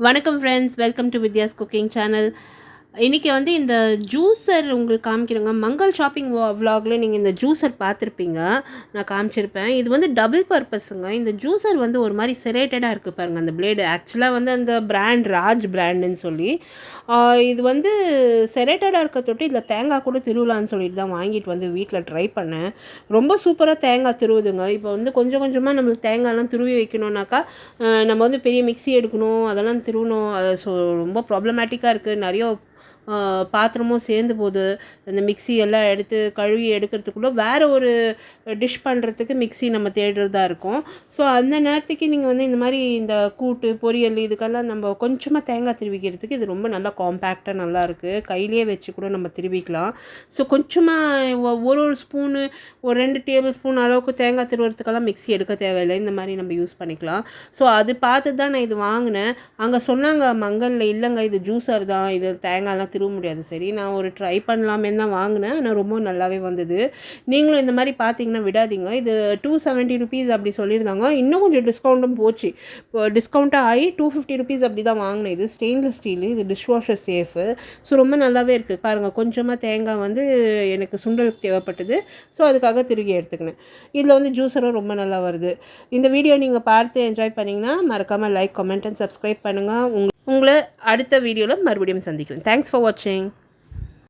வணக்கம் friends, welcome to Vidya's cooking channel. இன்றைக்கி வந்து இந்த ஜூஸர் உங்களுக்கு காமிக்கிறேங்க. மங்கள் ஷாப்பிங் விலாகில் நீங்கள் இந்த ஜூஸர் பார்த்துருப்பீங்க, நான் காமிச்சிருப்பேன். இது வந்து டபுள் பர்பஸுங்க. இந்த ஜூஸர் வந்து ஒரு மாதிரி செரேட்டடாக இருக்குது பாருங்கள். அந்த பிளேடு ஆக்சுவலாக வந்து அந்த பிராண்ட் ராஜ் பிராண்டுன்னு சொல்லி இது வந்து செரேட்டடாக இருக்க தொட்டு இதில் தேங்காய் கூட திருவலான்னு சொல்லிட்டு தான் வாங்கிட்டு வந்து வீட்டில் ட்ரை பண்ணேன். ரொம்ப சூப்பராக தேங்காய் திருவுதுங்க. இப்போ வந்து கொஞ்சம் கொஞ்சமாக நம்மளுக்கு தேங்காய்லாம் துருவி வைக்கணுன்னாக்கா நம்ம வந்து பெரிய மிக்ஸி எடுக்கணும், அதெல்லாம் திருவணும். அது ரொம்ப ப்ராப்ளமேட்டிக்காக இருக்குது. நிறைய பாத்திரமும் சேர்ந்து போகுது. அந்த மிக்ஸி எல்லாம் எடுத்து கழுவி எடுக்கிறதுக்குள்ளே வேறு ஒரு டிஷ் பண்ணுறதுக்கு மிக்ஸி நம்ம தேடுறதா இருக்கும். ஸோ அந்த நேரத்துக்கு நீங்கள் வந்து இந்த மாதிரி இந்த கூட்டு பொரியல் இதுக்கெல்லாம் நம்ம கொஞ்சமாக தேங்காய் திருவிக்கிறதுக்கு இது ரொம்ப நல்லா காம்பேக்டாக நல்லாயிருக்கு. கையிலே வச்சு கூட நம்ம திருவிக்கலாம். ஸோ கொஞ்சமாக ஒரு ஸ்பூனு ஒரு 2 டேபிள் ஸ்பூன் அளவுக்கு தேங்காய் திருவுறதுக்கெல்லாம் மிக்ஸி எடுக்க தேவையில்லை. இந்த மாதிரி நம்ம யூஸ் பண்ணிக்கலாம். ஸோ அது பார்த்து தான் நான் இது வாங்கினேன். அங்கே சொன்னாங்க மங்கலில், இல்லைங்க இது ஜூஸர் தான், இது தேங்காய்லாம் திருவ முடியாது. சரி, நான் ஒரு ட்ரை பண்ணலாமே தான் வாங்கினேன். ஆனால் ரொம்ப நல்லாவே வந்தது. நீங்களும் இந்த மாதிரி பார்த்தீங்கன்னா விடாதீங்க. இது 270 ருபீஸ் அப்படி சொல்லியிருந்தாங்க. இன்னும் கொஞ்சம் டிஸ்கவுண்ட்டும் போச்சு. இப்போ டிஸ்கவுண்ட்டாக ஆகி 250 ருபீஸ் அப்படி தான் வாங்கினேன். இது ஸ்டெயின்லெஸ் ஸ்டீலு, இது டிஷ்வாஷர் சேஃபு. ஸோ ரொம்ப நல்லாவே இருக்குது பாருங்கள். கொஞ்சமாக தேங்காய் வந்து எனக்கு சுண்டலுக்கு தேவைப்பட்டது. ஸோ அதுக்காக திருகி எடுத்துக்கினேன். இதில் வந்து ஜூஸரும் ரொம்ப நல்லா வருது. இந்த வீடியோ நீங்கள் பார்த்து என்ஜாய் பண்ணிங்கன்னா மறக்காமல் லைக், கமெண்ட் அண்ட் சப்ஸ்கிரைப் பண்ணுங்கள். உங்களை அடுத்த வீடியோவில் மறுபடியும் சந்திக்கிறேன். தேங்க்ஸ் ஃபார் வாட்சிங்.